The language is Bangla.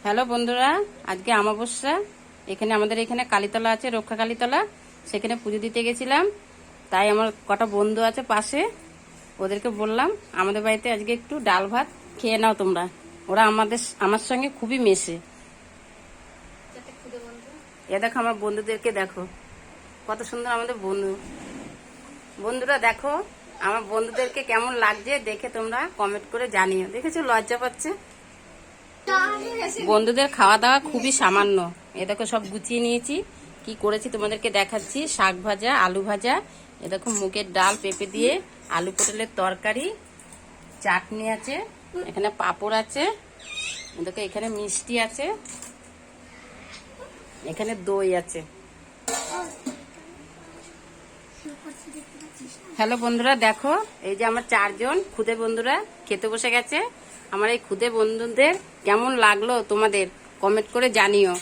হ্যালো বন্ধুরা, আজকে অমাবস্যা। এখানে আমাদের এখানে কালীতলা আছে, রক্ষা কালীতলা, সেখানে পুজো দিতে গেছিলাম। তাই আমার কটা বন্ধু আছে পাশে, ওদেরকে বললাম আমাদের বাড়িতে আজকে একটু ডাল ভাত খেয়ে নাও তোমরা। ওরা আমার সঙ্গে খুবই মেশে। এ দেখো আমার বন্ধুদেরকে, দেখো কত সুন্দর আমাদের বন্ধু। বন্ধুরা দেখো আমার বন্ধুদেরকে কেমন লাগছে, দেখে তোমরা কমেন্ট করে জানিও। দেখেছো লজ্জা পাচ্ছে। বন্ধুদের খাওয়া দাওয়া খুবই সামান্য। এ দেখো সব গুছিয়ে নিয়েছি, কি করেছি তোমাদেরকে দেখাচ্ছি। শাক ভাজা, আলু ভাজা, এ দেখো মুগের ডাল, পেঁপে দিয়ে আলু পটলের তরকারি, চাটনি আছে, এখানে পাঁপড় আছে, এ দেখো এখানে মিষ্টি আছে, এখানে দই আছে। হ্যালো বন্ধুরা দেখো, এই যে আমার 4 জন খুদে বন্ধুরা খেতে বসে গেছে। আমার এই খুদে বন্ধুদের কেমন লাগলো তোমাদের কমেন্ট করে জানিও।